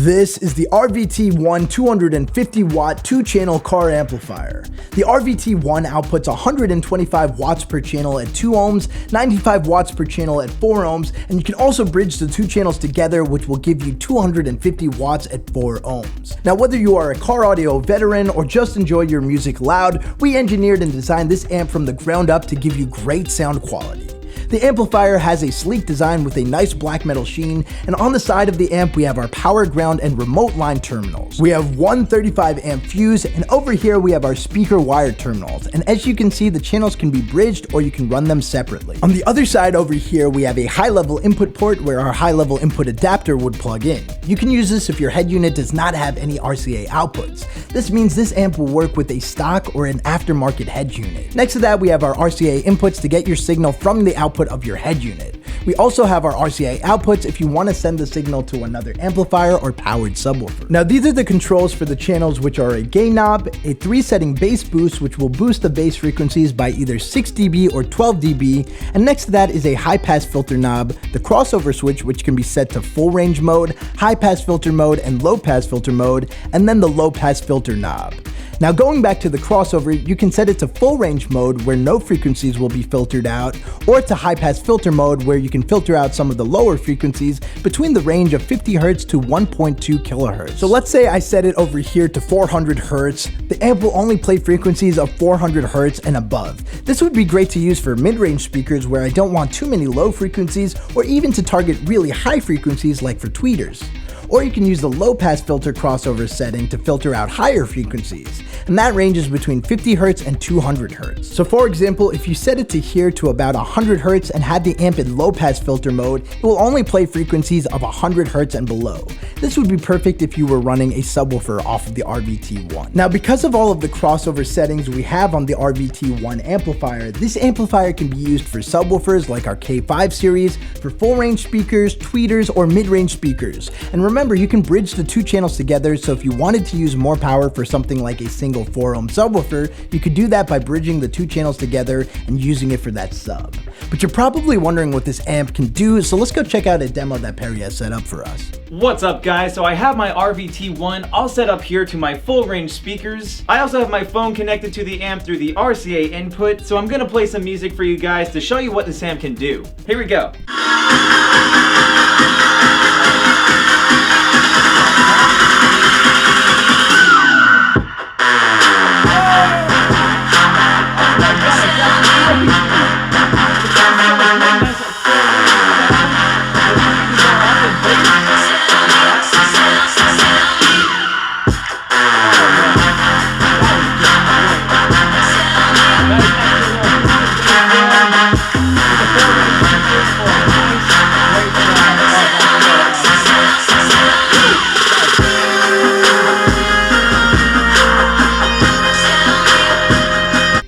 This is the RVT-1 250 watt 2-channel car amplifier. The RVT-1 outputs 125 watts per channel at 2 ohms, 95 watts per channel at 4 ohms, and you can also bridge the two channels together, which will give you 250 watts at 4 ohms. Now, whether you are a car audio veteran or just enjoy your music loud, we engineered and designed this amp from the ground up to give you great sound quality. The amplifier has a sleek design with a nice black metal sheen, and on the side of the amp we have our power, ground, and remote line terminals. We have one 35 amp fuse, and over here we have our speaker wired terminals, and as you can see, the channels can be bridged or you can run them separately. On the other side over here we have a high level input port where our high level input adapter would plug in. You can use this if your head unit does not have any RCA outputs. This means this amp will work with a stock or an aftermarket head unit. Next to that we have our RCA inputs to get your signal from the output of your head unit. We also have our RCA outputs if you want to send the signal to another amplifier or powered subwoofer. Now these are the controls for the channels, which are a gain knob, a 3-setting bass boost which will boost the bass frequencies by either 6 dB or 12 dB, and next to that is a high pass filter knob, the crossover switch which can be set to full range mode, high pass filter mode, and low pass filter mode, and then the low pass filter knob. Now going back to the crossover, you can set it to full range mode where no frequencies will be filtered out, or to high pass filter mode where you can filter out some of the lower frequencies between the range of 50 Hz to 1.2 kHz. So let's say I set it over here to 400 Hz. The amp will only play frequencies of 400 Hz and above. This would be great to use for mid-range speakers where I don't want too many low frequencies, or even to target really high frequencies like for tweeters. Or you can use the low pass filter crossover setting to filter out higher frequencies, and that ranges between 50 Hz and 200 Hz. So for example, if you set it to here to about 100 Hz and had the amp in low pass filter mode, it will only play frequencies of 100 Hz and below. This would be perfect if you were running a subwoofer off of the RVT-1. Now because of all of the crossover settings we have on the RVT-1 amplifier, this amplifier can be used for subwoofers like our K5 series, for full range speakers, tweeters, or mid-range speakers. And remember, you can bridge the two channels together, so if you wanted to use more power for something like a single 4 ohm subwoofer, you could do that by bridging the two channels together and using it for that sub. But you're probably wondering what this amp can do, so let's go check out a demo that Perry has set up for us. What's up guys? So I have my RVT-1 all set up here to my full range speakers. I also have my phone connected to the amp through the RCA input, so I'm gonna play some music for you guys to show you what this amp can do. Here we go.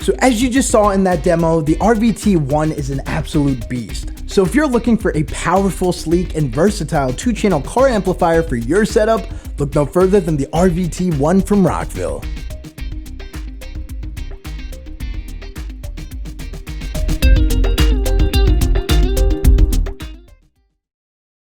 So as you just saw in that demo, the RVT-1 is an absolute beast. So if you're looking for a powerful, sleek, and versatile 2-channel car amplifier for your setup, look no further than the RVT-1 from Rockville.